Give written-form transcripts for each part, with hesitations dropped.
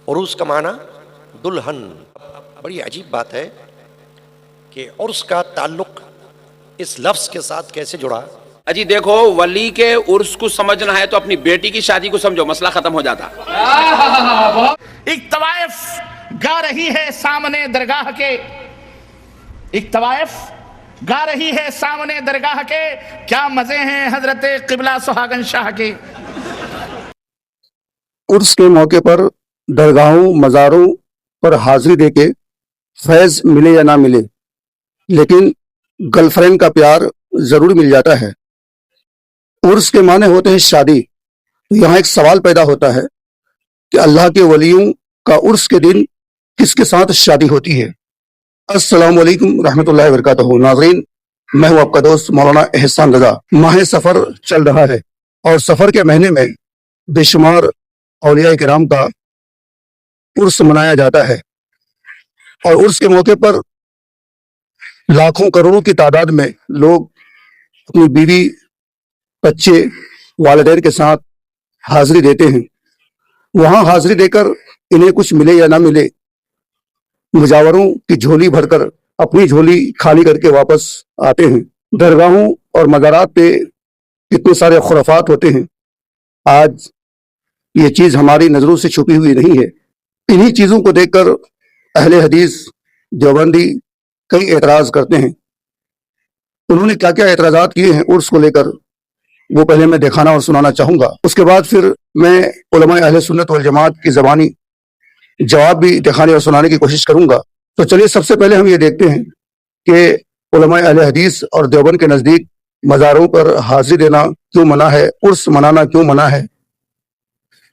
عروس کا معنی دلہن. بڑی عجیب بات ہے کہ عرس کا تعلق اس لفظ کے ساتھ کیسے جڑا. اجی دیکھو، ولی کے عرس کو سمجھنا ہے تو اپنی بیٹی کی شادی کو سمجھو، مسئلہ ختم ہو جاتا. ایک طوائف گا رہی ہے سامنے درگاہ کے، ایک طوائف گا رہی ہے سامنے درگاہ کے، کیا مزے ہیں حضرت قبلہ سہاگن شاہ کے. عرس کے موقع پر درگاہوں مزاروں پر حاضری دے کے فیض ملے یا نہ ملے، لیکن گرل فرینڈ کا پیار ضرور مل جاتا ہے. عرس کے معنی ہوتے ہیں شادی. تو یہاں ایک سوال پیدا ہوتا ہے کہ اللہ کے ولیوں کا عرس کے دن کس کے ساتھ شادی ہوتی ہے. السلام علیکم رحمۃ اللہ وبرکاتہ. ناظرین، میں ہوں آپ کا دوست مولانا احسان رضا. ماہ سفر چل رہا ہے اور سفر کے مہینے میں بے شمار اولیاء کرام کا عرس منایا جاتا ہے، اور عرس کے موقع پر لاکھوں کروڑوں کی تعداد میں لوگ اپنی بیوی بچے والدین کے ساتھ حاضری دیتے ہیں. وہاں حاضری دے کر انہیں کچھ ملے یا نہ ملے، مجاوروں کی جھولی بھر کر اپنی جھولی خالی کر کے واپس آتے ہیں. درگاہوں اور مزارات پہ کتنے سارے خرافات ہوتے ہیں. آج یہ چیز ہماری نظروں سے چھپی ہوئی نہیں ہے. انہی چیزوں کو دیکھ کر اہل حدیث دیوبندی کئی اعتراض کرتے ہیں. انہوں نے کیا کیا اعتراضات کیے ہیں عرس کو لے کر، وہ پہلے میں دکھانا اور سنانا چاہوں گا. اس کے بعد پھر میں علماء اہل سنت والجماعت کی زبانی جواب بھی دکھانے اور سنانے کی کوشش کروں گا. تو چلیے سب سے پہلے ہم یہ دیکھتے ہیں کہ علماء اہل حدیث اور دیوبند کے نزدیک مزاروں پر حاضری دینا کیوں منع ہے، عرس منانا کیوں منع ہے.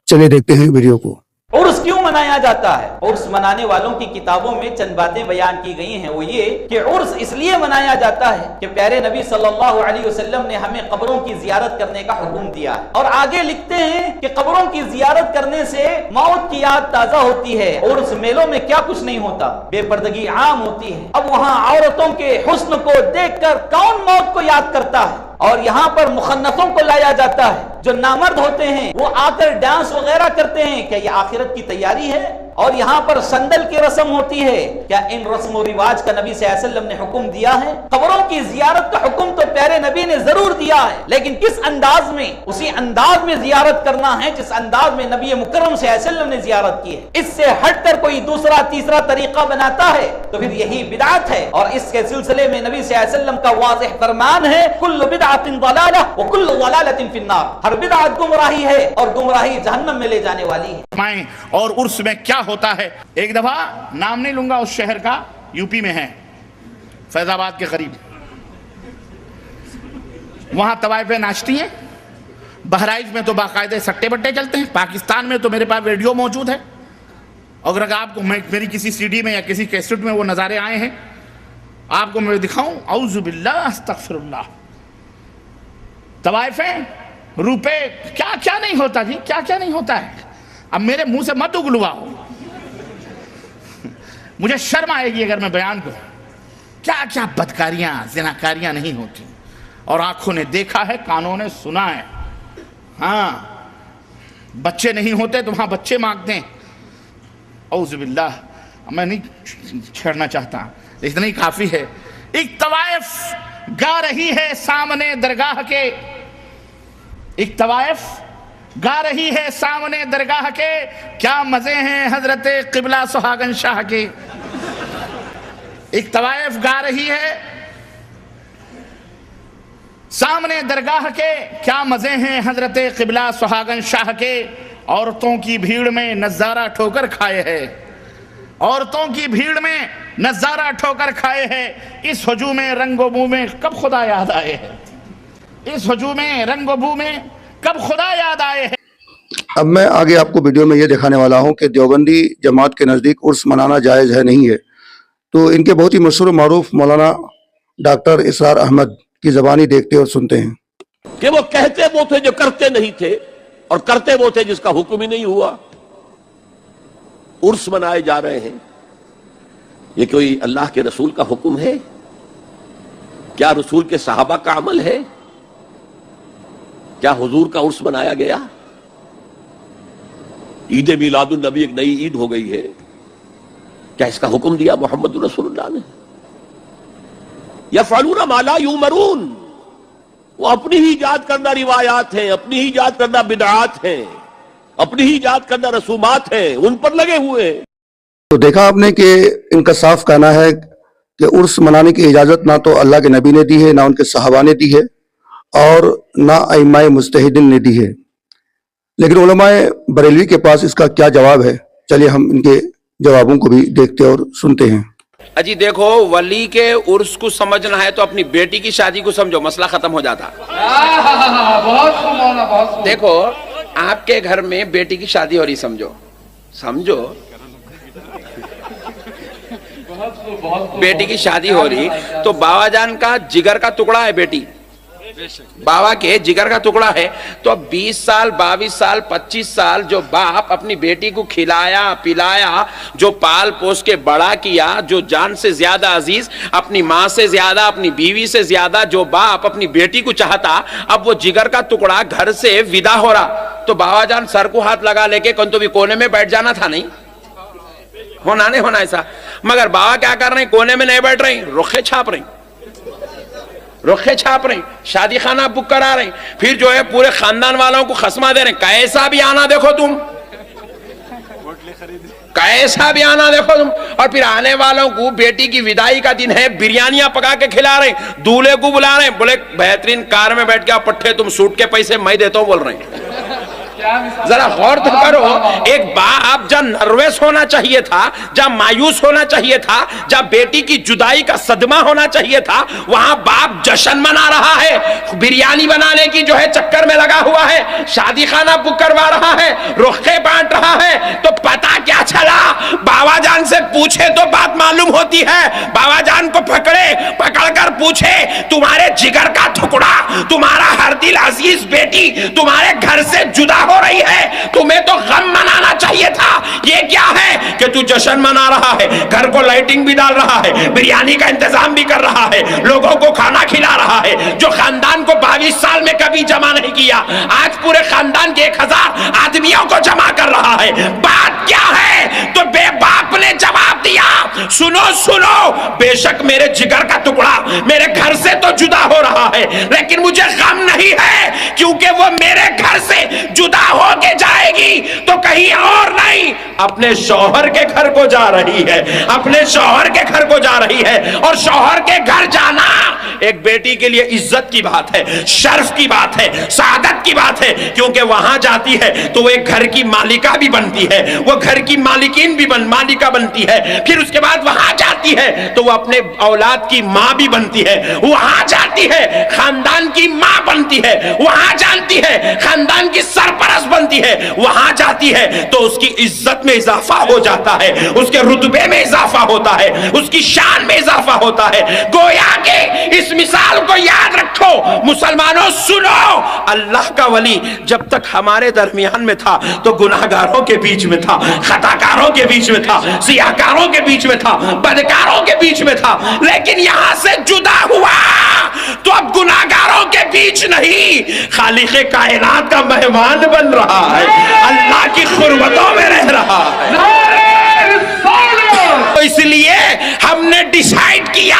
چلیے دیکھتے ہیں ویڈیو کو. عرس کیوں منایا جاتا ہے؟ عرس منانے والوں کی کتابوں میں چند باتیں بیان کی گئی ہیں. وہ یہ کہ عرس اس لیے منایا جاتا ہے کہ پیارے نبی صلی اللہ علیہ وسلم نے ہمیں قبروں کی زیارت کرنے کا حکم دیا ہے، اور آگے لکھتے ہیں کہ قبروں کی زیارت کرنے سے موت کی یاد تازہ ہوتی ہے. عرس میلوں میں کیا کچھ نہیں ہوتا، بے پردگی عام ہوتی ہے. اب وہاں عورتوں کے حسن کو دیکھ کر کون موت کو یاد کرتا ہے؟ اور یہاں پر مخنثوں کو لایا جاتا ہے، جو نامرد ہوتے ہیں وہ آ کر ڈانس وغیرہ کرتے ہیں. کیا یہ آخرت کی تیاری ہے؟ اور یہاں پر سندل کی رسم ہوتی ہے. کیا ان رسم و رواج کا نبی صلی اللہ علیہ وسلم نے حکم دیا ہے؟ قبروں کی زیارت کا حکم تو پیارے نبی نے ضرور دیا ہے، لیکن کس انداز میں؟ اسی انداز میں زیارت کرنا ہے جس انداز میں نبی مکرم صلی اللہ علیہ وسلم نے زیارت کی ہے. اس سے ہٹ کر کوئی دوسرا تیسرا طریقہ بناتا ہے تو پھر یہی بدعت ہے. اور اس کے سلسلے میں نبی صلی اللہ علیہ وسلم کا واضح فرمان ہے، کل بدعت ضلالہ وکل ضلالۃ فی النار. ہر بدعت گمراہی ہے اور گمراہی جہنم میں لے جانے والی ہے. اور عرس میں کیا ہوتا ہے؟ ایک دفعہ نام نہیں لوں گا اس شہر کا، یو پی میں ہے، فیض آباد کے قریب. وہاں طوائفیں ناچتی ہیں. بہرائچ میں تو باقاعدے سٹے بٹے چلتے ہیں. پاکستان میں تو میرے پاس ویڈیو موجود ہے، اگر آپ کو میری کسی سی ڈی میں یا کسی کیسٹ میں وہ نظارے آئے ہیں، آپ کو میں دکھاؤں. اعوذ باللہ استغفر اللہ. طوائفیں، روپے، کیا کیا نہیں ہوتا جی، کیا کیا نہیں ہوتا ہے. اب میرے منہ سے مت اگلواؤ، مجھے شرم آئے گی اگر میں بیان کروں. کیا کیا بدکاریاں، زناکاریاں نہیں ہوتی، اور آنکھوں نے دیکھا ہے، کانوں نے سنا ہے. ہاں، بچے نہیں ہوتے تو وہاں بچے مانگتے ہیں. اعوذ باللہ، میں نہیں چھیڑنا چاہتا، اتنا ہی کافی ہے. ایک طوائف گا رہی ہے سامنے درگاہ کے، ایک طوائف گا رہی ہے سامنے درگاہ کے، کیا مزے ہیں حضرت قبلہ سہاگن شاہ کے. ایک طوائف گا رہی ہے سامنے درگاہ کے، کیا مزے ہیں حضرت قبلہ سہاگن شاہ کے. عورتوں کی بھیڑ میں نظارہ ٹھوکر کھائے ہے، عورتوں کی بھیڑ میں نظارہ ٹھوکر کھائے ہے. اس ہجوم رنگ و بو میں کب خدا یاد آئے ہے، اس ہجوم رنگ و بو میں کب خدا یاد آئے ہیں. اب میں آگے آپ کو ویڈیو میں یہ دکھانے والا ہوں کہ دیوبندی جماعت کے نزدیک عرس منانا جائز ہے نہیں ہے. تو ان کے بہت ہی مشہور و معروف مولانا ڈاکٹر اسرار احمد کی زبانی دیکھتے اور سنتے ہیں کہ وہ کہتے وہ تھے جو کرتے نہیں تھے، اور کرتے وہ تھے جس کا حکم ہی نہیں ہوا. عرس منائے جا رہے ہیں، یہ کوئی اللہ کے رسول کا حکم ہے؟ کیا رسول کے صحابہ کا عمل ہے؟ کیا حضور کا عرس منایا گیا؟ عید میلاد النبی ایک نئی عید ہو گئی ہے، کیا اس کا حکم دیا محمد رسول اللہ نے؟ یفعلون ما لا یؤمرون، وہ اپنی ہی ایجاد کردہ روایات ہیں، اپنی ہی ایجاد کردہ بدعات ہیں، اپنی ہی ایجاد کردہ رسومات ہیں، ان پر لگے ہوئے ہیں۔ تو دیکھا آپ نے کہ ان کا صاف کہنا ہے کہ عرس منانے کی اجازت نہ تو اللہ کے نبی نے دی ہے، نہ ان کے صحابہ نے دی ہے، اور نہ ائمہ مجتہدین نے دی ہے۔ لیکن علماء بریلوی کے پاس اس کا کیا جواب ہے؟ چلیے ہم ان کے جوابوں کو بھی دیکھتے اور سنتے ہیں۔ اجی دیکھو، ولی کے عرس کو سمجھنا ہے تو اپنی بیٹی کی شادی کو سمجھو، مسئلہ ختم ہو جاتا۔ دیکھو، آپ کے گھر میں بیٹی کی شادی ہو رہی، سمجھو بیٹی کی شادی ہو رہی تو بابا جان کا جگر کا ٹکڑا ہے، بیٹی بابا کے جگر کا ٹکڑا ہے، تو 20 سال 22 سال 25 سال جو باپ اپنی بیٹی کو کھلایا پلایا، جو پال پوس کے بڑا کیا، جو جان سے زیادہ عزیز، اپنی ماں سے زیادہ، اپنی بیوی سے زیادہ جو باپ اپنی بیٹی کو چاہتا، اب وہ جگر کا ٹکڑا گھر سے ودا ہو رہا، تو بابا جان سر کو ہاتھ لگا لے کے کن تو بھی کونے میں بیٹھ جانا تھا، نہیں ہونا نہیں ہونا ایسا، مگر بابا کیا کر رہے ہیں؟ کونے میں نہیں بیٹھ رہے ہیں، رخے چھاپ رہے ہیں، شادی خانہ بک کرا رہے ہیں، پھر جو ہے پورے خاندان والوں کو خصمہ دے رہے ہیں، کیسا بھی آنا دیکھو تم، اور پھر آنے والوں کو بیٹی کی ودائی کا دن ہے، بریانیاں پکا کے کھلا رہے ہیں، دولہے کو بلا رہے ہیں، بولے بہترین کار میں بیٹھ کے آپ پٹھے تم سوٹ کے پیسے میں دیتا ہوں بول رہے ہیں۔ ذرا غور تو کرو، ایک باپ جب نروس ہونا چاہیے تھا، جب مایوس ہونا چاہیے تھا، جب بیٹی کی جدائی کا صدمہ ہونا چاہیے تھا، وہاں باپ جشن منا رہا ہے، بریانی بنانے کی جو ہے چکر میں لگا ہوا ہے، شادی خانہ بک کروا رہا ہے، رخے بانٹ رہا ہے، تو پتا کیا چلا؟ بابا جان سے پوچھے تو بات معلوم ہوتی ہے، بابا جان کو پکڑ کر پوچھے، تمہارے جگر کا ٹکڑا، تمہارا ہر دل عزیز بیٹی تمہارے گھر سے جدا ہو رہی ہے، تمہیں تو غم منانا چاہیے تھا، یہ کیا ہے کہ تو جشن منا رہا ہے، گھر کو لائٹنگ بھی ڈال رہا ہے، بریانی کا انتظام بھی کر رہا ہے، لوگوں کو کھانا کھلا رہا ہے، جو خاندان کو 22 سال میں کبھی جمع نہیں کیا، آج پورے خاندان کے 1000 آدمیوں کو جمع کر رہا ہے، بات کیا ہے؟ تو بے باپ نے جواب دیا، سنو، بے شک میرے جگر کا ٹکڑا میرے گھر سے تو جدا ہو رہا ہے، لیکن مجھے غم نہیں ہے، کیونکہ وہ میرے گھر سے جدا ہو کے جائے گی تو کہیں اور نہیں، اپنے شوہر کے گھر کو جا رہی ہے، اپنے شوہر کے گھر کو جا رہی ہے، اور شوہر کے گھر جانا ایک بیٹی کے لیے عزت کی بات ہے، شرف کی بات ہے، سعادت کی بات ہے، کیونکہ وہاں جاتی ہے تو وہ ایک گھر کی مالکہ بھی بنتی ہے، وہ گھر کی مالکین بھی مالکہ بنتی ہے، پھر اس کے بعد وہاں جاتی ہے تو وہ اپنے اولاد کی ماں بھی بنتی ہے، وہاں جاتی ہے خاندان کی ماں بنتی ہے، وہاں جانتی ہے خاندان کی سرپرست بنتی ہے، وہاں جاتی ہے تو اس کی عزت میں اضافہ ہو جاتا ہے، اس کے رتبے میں اضافہ ہوتا ہے، اس کی شان میں اضافہ ہوتا ہے۔ گویا کہ اس مثال کو یاد رکھو مسلمانوں، سنو، اللہ کا ولی جب تک ہمارے درمیان میں تھا تو گناہگاروں کے بیچ میں تھا، خطاکاروں کے بیچ میں تھا، سیاہکاروں کے بیچ میں تھا، بدکاروں کے بیچ میں تھا، لیکن یہاں سے جدا ہوا تو اب گناہگاروں کے بیچ نہیں، خالق کائنات کا مہمان بن رہا ہے، اللہ کی قربتوں میں رہ رہا ہے۔ تو اس لیے ہم نے ڈیسائیڈ کیا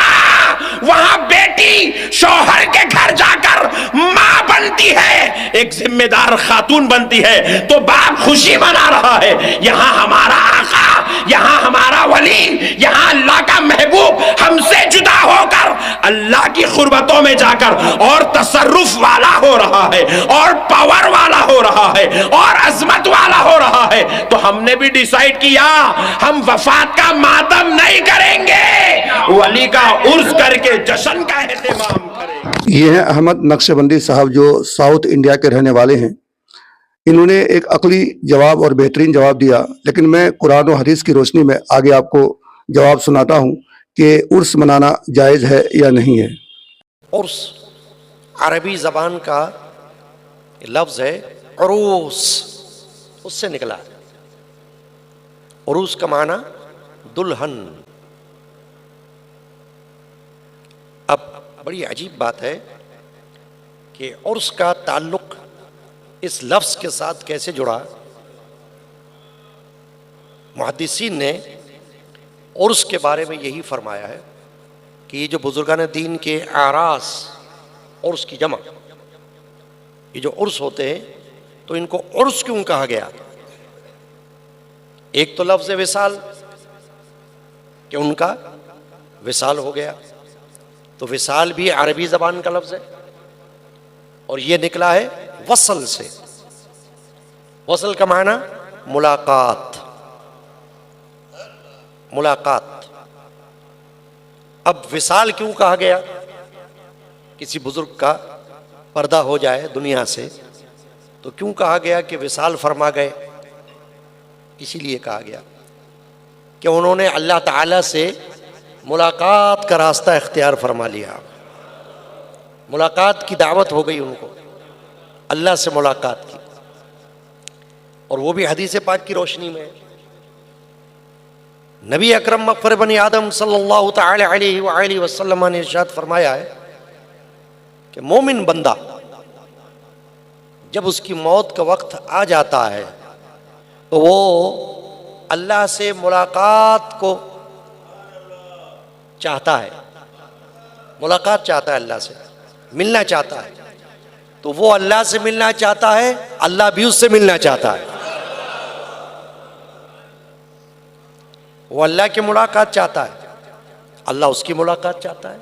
وہاں بیٹی شوہر کے گھر جا کر ماں بنتی ہے، ایک ذمہ دار خاتون بنتی ہے، تو باپ خوشی منا رہا ہے، یہاں ہمارا آقا، یہاں ہمارا ولی، یہاں اللہ کا محبوب ہم سے جدا ہو کر اللہ کی قربتوں میں جا کر اور تصرف والا ہو رہا ہے، اور پاور والا ہو رہا ہے، اور عظمت والا ہو رہا ہے، تو ہم نے بھی ڈیسائیڈ کیا ہم وفات کا ماتم نہیں کریں گے، ولی کا عرس کر کے جشن کا اہتمام کریں گے۔ یہ ہیں احمد نقشبندی صاحب جو ساؤتھ انڈیا کے رہنے والے ہیں۔ انہوں نے ایک عقلی جواب اور بہترین جواب دیا، لیکن میں قرآن و حدیث کی روشنی میں آگے آپ کو جواب سناتا ہوں کہ عرس منانا جائز ہے یا نہیں ہے۔ عرس عربی زبان کا لفظ ہے عروس، اس سے نکلا۔ عروس کا معنی دلہن۔ اب بڑی عجیب بات ہے کہ عرس کا تعلق اس لفظ کے ساتھ کیسے جڑا؟ محدثین نے عرس کے بارے میں یہی فرمایا ہے کہ یہ جو بزرگان دین کے اعراس، عرس کی جمع، یہ جو عرس ہوتے ہیں تو ان کو عرس کیوں کہا گیا؟ ایک تو لفظ وصال کہ ان کا وصال ہو گیا، تو وصال بھی عربی زبان کا لفظ ہے اور یہ نکلا ہے وصل سے۔ وصل کا معنی ملاقات، ملاقات۔ اب وصال کیوں کہا گیا؟ کسی بزرگ کا پردہ ہو جائے دنیا سے تو کیوں کہا گیا کہ وصال فرما گئے؟ اسی لیے کہا گیا کہ انہوں نے اللہ تعالیٰ سے ملاقات کا راستہ اختیار فرما لیا، ملاقات کی دعوت ہو گئی ان کو، اللہ سے ملاقات کی، اور وہ بھی حدیث پاک کی روشنی میں۔ نبی اکرم مغفر بنی آدم صلی اللہ تعالی علیہ وآلہ وسلم نے ارشاد فرمایا ہے کہ مومن بندہ جب اس کی موت کا وقت آ جاتا ہے تو وہ اللہ سے ملاقات کو چاہتا ہے، ملاقات چاہتا ہے، اللہ سے ملنا چاہتا ہے، تو وہ اللہ سے ملنا چاہتا ہے، اللہ بھی اس سے ملنا چاہتا ہے، وہ اللہ کی ملاقات چاہتا ہے، اللہ اس کی ملاقات چاہتا ہے۔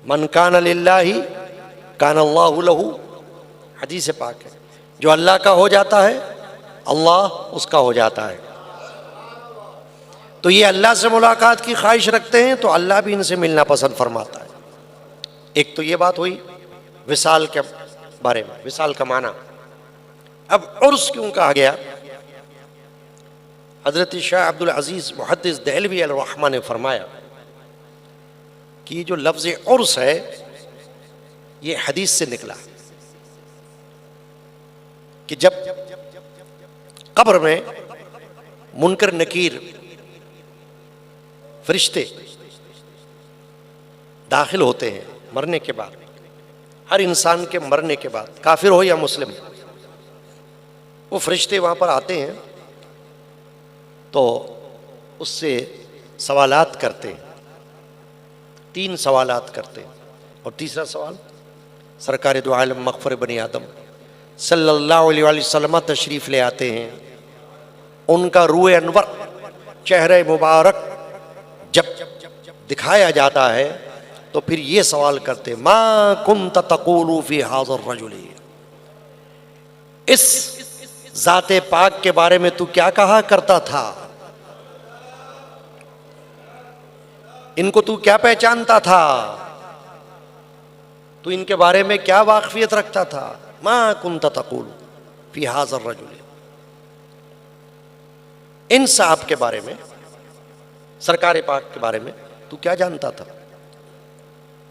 من کان للہ کان اللہ لہ، حدیث پاک ہے، جو اللہ کا ہو جاتا ہے اللہ اس کا ہو جاتا ہے۔ تو یہ اللہ سے ملاقات کی خواہش رکھتے ہیں تو اللہ بھی ان سے ملنا پسند فرماتا ہے۔ ایک تو یہ بات ہوئی وصال کے بارے میں، وصال کا معنی۔ اب عرس کیوں کہا گیا؟ حضرت شاہ عبد العزیز محدث دہلوی علیہ الرحمہ نے فرمایا کہ یہ جو لفظ عرس ہے یہ حدیث سے نکلا کہ جب قبر میں منکر نکیر فرشتے داخل ہوتے ہیں مرنے کے بعد، ہر انسان کے مرنے کے بعد، کافر ہو یا مسلم، وہ فرشتے وہاں پر آتے ہیں تو اس سے سوالات کرتے ہیں، 3 سوالات کرتے ہیں، اور تیسرا سوال سرکار دو عالم مغفر بنی آدم صلی اللہ علیہ وآلہ وسلم تشریف لے آتے ہیں، ان کا روح انور چہرہ مبارک جب دکھایا جاتا ہے تو پھر یہ سوال کرتے ما کنت تقول فی ھذا الرجل، اس ذات پاک کے بارے میں تو کیا کہا کرتا تھا، ان کو تو کیا پہچانتا تھا، تو ان کے بارے میں کیا واقفیت رکھتا تھا، ما کنت تقول فی ھذا الرجل، ان صاحب کے بارے میں، سرکار پاک کے بارے میں تو کیا جانتا تھا۔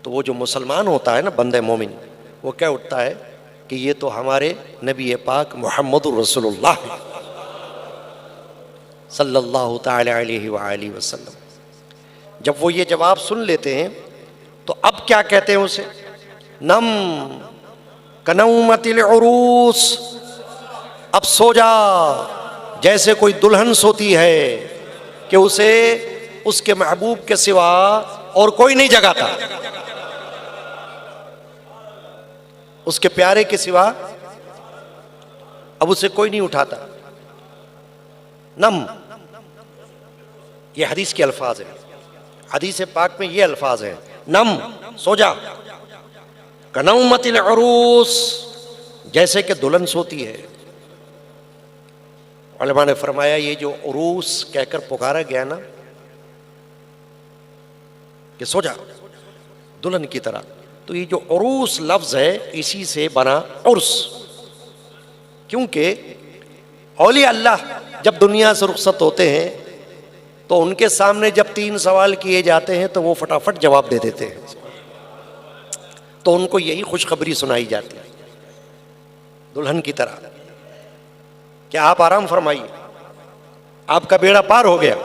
تو وہ جو مسلمان ہوتا ہے نا بندہ مومن، وہ کیا اٹھتا ہے کہ یہ تو ہمارے نبی پاک محمد الرسول اللہ صلی اللہ تعالی علیہ وآلہ وسلم۔ جب وہ یہ جواب سن لیتے ہیں تو اب کیا کہتے ہیں اسے، نم کنومت العروس، اب سو جا جیسے کوئی دلہن سوتی ہے کہ اسے اس کے محبوب کے سوا اور کوئی نہیں جگاتا، اس کے پیارے کے سوا اب اسے کوئی نہیں اٹھاتا۔ نم، یہ حدیث کے الفاظ ہیں، حدیث پاک میں یہ الفاظ ہیں، نم، سو جا، کنومت العروس، جیسے کہ دلہن سوتی ہے۔ علماء نے فرمایا یہ جو عروس کہہ کر پکارا گیا نا کہ سو جا دلہن کی طرح، تو یہ جو عروس لفظ ہے اسی سے بنا عرس، کیونکہ اولیاء اللہ جب دنیا سے رخصت ہوتے ہیں تو ان کے سامنے جب 3 سوال کیے جاتے ہیں تو وہ فٹافٹ جواب دے دیتے ہیں، تو ان کو یہی خوشخبری سنائی جاتی ہے دلہن کی طرح کہ آپ آرام فرمائیے، آپ کا بیڑا پار ہو گیا،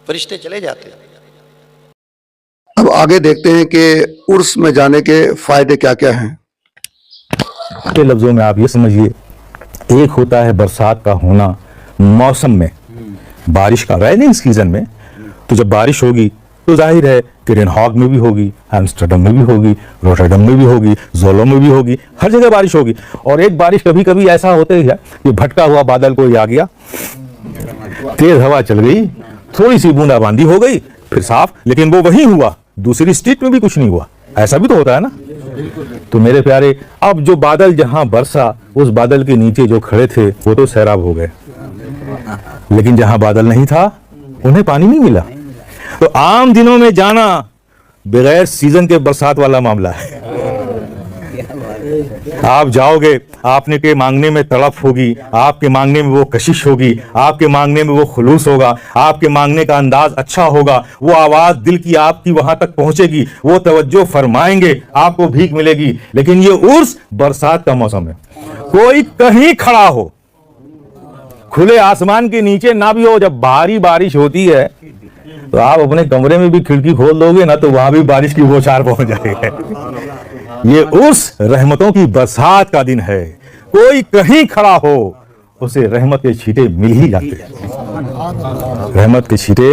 فرشتے چلے جاتے ہیں۔ اب آگے دیکھتے ہیں کہ عرس میں جانے کے فائدے کیا کیا ہیں۔ کے لفظوں میں آپ یہ سمجھیے ایک ہوتا ہے برسات کا ہونا موسم میں، بارش کا ریننگ سیزن میں، تو جب بارش ہوگی تو ظاہر ہے کہ رین ہاگ میں بھی ہوگی، ایمسٹرڈم میں بھی ہوگی، روٹرڈم میں بھی ہوگی، زولو میں بھی ہوگی، ہر جگہ بارش ہوگی. اور ایک بارش کبھی کبھی ایسا ہوتا ہے کہ بھٹکا ہوا بادل کوئی آ گیا، تیز ہوا چل گئی، تھوڑی سی بوندا باندی ہو گئی، پھر صاف، لیکن وہ وہی ہوا، دوسری اسٹیٹ میں بھی کچھ نہیں ہوا. ایسا بھی تو ہوتا ہے نا. تو میرے پیارے، اب جو بادل جہاں برسا اس بادل کے نیچے جو کھڑے تھے وہ تو سیراب ہو گئے، لیکن جہاں بادل نہیں تھا انہیں پانی نہیں ملا. تو عام دنوں میں جانا بغیر سیزن کے برسات والا معاملہ ہے. آپ جاؤ گے، آپ نے کے مانگنے میں تڑپ ہوگی، آپ کے مانگنے میں وہ کشش ہوگی، آپ کے مانگنے میں وہ خلوص ہوگا، آپ کے مانگنے کا انداز اچھا ہوگا، وہ آواز دل کی آپ کی وہاں تک پہنچے گی، وہ توجہ فرمائیں گے، آپ کو بھیک ملے گی. لیکن یہ عرس برسات کا موسم ہے. کوئی کہیں کھڑا ہو، کھلے آسمان کے نیچے نہ بھی ہو، جب بھاری بارش ہوتی ہے تو آپ اپنے کمرے میں بھی کھڑکی کھول دو گے نا تو وہاں بھی بارش کی بوچھار پہنچ جائے گی. یہ عرس رحمتوں کی برسات کا دن ہے. کوئی کہیں کھڑا ہو اسے رحمت کے چھیٹے مل ہی جاتے ہیں، رحمت کے چھیٹے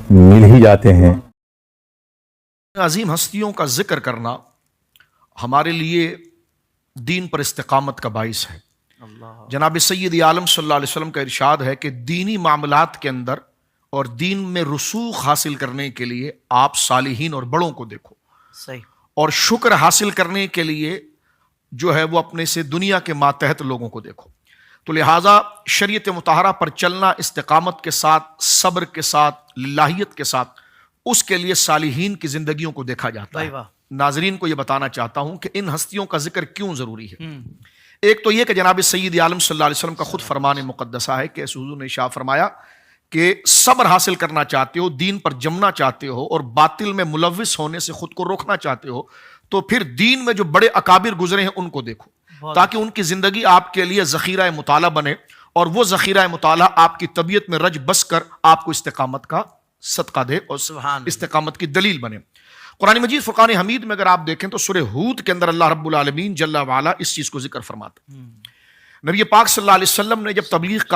مل ہی جاتے ہیں. عظیم ہستیوں کا ذکر کرنا ہمارے لیے دین پر استقامت کا باعث ہے. جناب سید عالم صلی اللہ علیہ وسلم کا ارشاد ہے کہ دینی معاملات کے اندر اور دین میں رسوخ حاصل کرنے کے لیے آپ صالحین اور بڑوں کو دیکھو، صحیح، اور شکر حاصل کرنے کے لیے جو ہے وہ اپنے سے دنیا کے ماتحت لوگوں کو دیکھو. تو لہٰذا شریعت مطہرہ پر چلنا استقامت کے ساتھ، صبر کے ساتھ، للہیت کے ساتھ، اس کے لیے صالحین کی زندگیوں کو دیکھا جاتا ہے. ناظرین کو یہ بتانا چاہتا ہوں کہ ان ہستیوں کا ذکر کیوں ضروری ہے. ایک تو یہ کہ جناب سید عالم صلی اللہ علیہ وسلم کا خود فرمان مقدسہ ہے کہ حضور نے ارشاد فرمایا کہ صبر حاصل کرنا چاہتے ہو، دین پر جمنا چاہتے ہو اور باطل میں ملوث ہونے سے خود کو روکنا چاہتے ہو، تو پھر دین میں جو بڑے اکابر گزرے ہیں ان کو دیکھو، تاکہ ان کی زندگی آپ کے لیے ذخیرہ مطالعہ بنے، اور وہ ذخیرہ مطالعہ آپ کی طبیعت میں رج بس کر آپ کو استقامت کا صدقہ دے اور استقامت کی دلیل بنے. قرآن مجید فرقان حمید میں اگر آپ دیکھیں تو سورہ ہود کے اندر اللہ رب العالمین جل وعلا اس چیز کو ذکر فرماتا ہے. نبی پاک صلی اللہ علیہ وسلم نے جب تبلیغ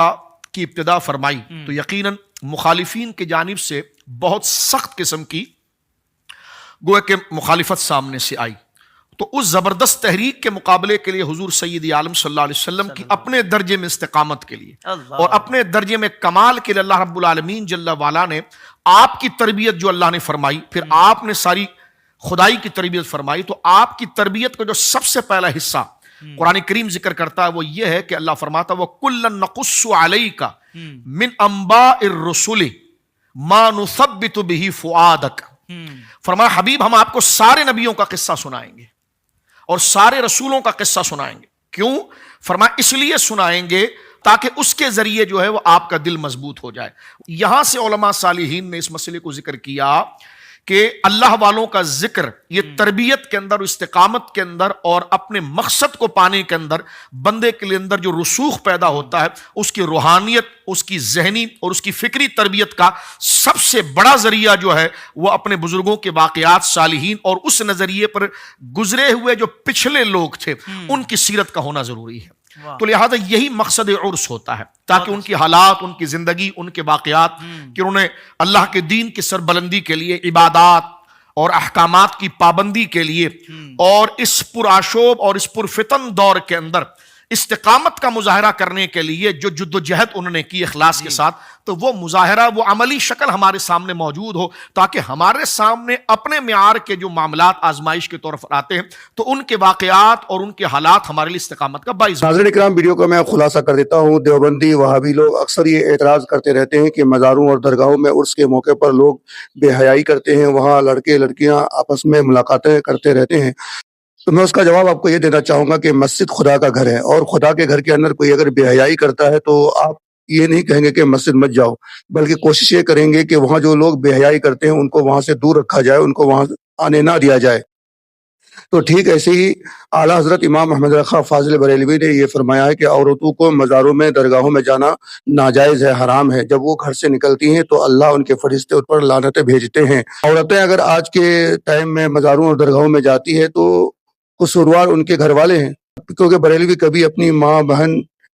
کی ابتدا فرمائی تو یقیناً مخالفین کی جانب سے بہت سخت قسم کی گویا کہ مخالفت سامنے سے آئی. تو اس زبردست تحریک کے مقابلے کے لیے حضور سید عالم صلی اللہ علیہ وسلم کی اپنے درجے میں استقامت کے لیے اور اپنے درجے میں کمال کے لیے اللہ رب العالمین جل وعلا نے آپ کی تربیت جو اللہ نے فرمائی، پھر آپ نے ساری خدائی کی تربیت فرمائی. تو آپ کی تربیت کا جو سب سے پہلا حصہ قرآن کریم ذکر کرتا ہے وہ یہ ہے کہ اللہ فرماتا ہے وَكُلًّا نَقُصُّ عَلَيْكَ مِنْ أَنْبَاءِ الرُّسُلِ مَا نُثَبِّتُ بِهِ فُؤَادَكَ. فرمایا حبیب ہم آپ کو سارے نبیوں کا قصہ سنائیں گے اور سارے رسولوں کا قصہ سنائیں گے. کیوں؟ فرمایا اس لیے سنائیں گے تاکہ اس کے ذریعے جو ہے وہ آپ کا دل مضبوط ہو جائے. یہاں سے علماء صالحین نے اس مسئلے کو ذکر کیا کہ اللہ والوں کا ذکر یہ تربیت کے اندر، استقامت کے اندر اور اپنے مقصد کو پانے کے اندر بندے کے لیے اندر جو رسوخ پیدا ہوتا ہے، اس کی روحانیت، اس کی ذہنی اور اس کی فکری تربیت کا سب سے بڑا ذریعہ جو ہے وہ اپنے بزرگوں کے واقعات، صالحین اور اس نظریے پر گزرے ہوئے جو پچھلے لوگ تھے ان کی سیرت کا ہونا ضروری ہے. تو لہذا یہی مقصد عرس ہوتا ہے تاکہ ان کی حالات، ان کی زندگی، ان کے واقعات کہ انہیں اللہ کے دین کی سربلندی کے لیے، عبادات اور احکامات کی پابندی کے لیے اور اس پرآشوب اور اس پرفتن دور کے اندر استقامت کا مظاہرہ کرنے کے لیے جو جد و جہد انہوں نے کی اخلاص کے ساتھ، تو وہ مظاہرہ، وہ عملی شکل ہمارے سامنے موجود ہو تاکہ ہمارے سامنے اپنے معیار کے جو معاملات آزمائش کے طور پر آتے ہیں تو ان کے واقعات اور ان کے حالات ہمارے لیے استقامت کا باعث. ناظرین اکرام، ویڈیو کو میں خلاصہ کر دیتا ہوں. دیوبندی وہابی لوگ اکثر یہ اعتراض کرتے رہتے ہیں کہ مزاروں اور درگاہوں میں عرس کے موقع پر لوگ بے حیائی کرتے ہیں، وہاں لڑکے لڑکیاں آپس میں ملاقاتیں کرتے رہتے ہیں. تو میں اس کا جواب آپ کو یہ دینا چاہوں گا کہ مسجد خدا کا گھر ہے، اور خدا کے گھر کے اندر کوئی اگر بے حیائی کرتا ہے تو آپ یہ نہیں کہیں گے کہ مسجد مت جاؤ، بلکہ کوشش یہ کریں گے کہ وہاں جو لوگ بے حیائی کرتے ہیں ان کو وہاں سے دور رکھا جائے، ان کو وہاں آنے نہ دیا جائے. تو ٹھیک ایسے ہی اعلیٰ حضرت امام محمد رضا فاضل بریلوی نے یہ فرمایا ہے کہ عورتوں کو مزاروں میں، درگاہوں میں جانا ناجائز ہے، حرام ہے. جب وہ گھر سے نکلتی ہیں تو اللہ ان کے فرشتے ان پر لعنتیں بھیجتے ہیں. عورتیں اگر آج کے ٹائم میں مزاروں اور درگاہوں میں جاتی ہے تو قصوروار ان کے گھر والے ہیں، کیونکہ بریلوی کبھی اپنی ماں، بہن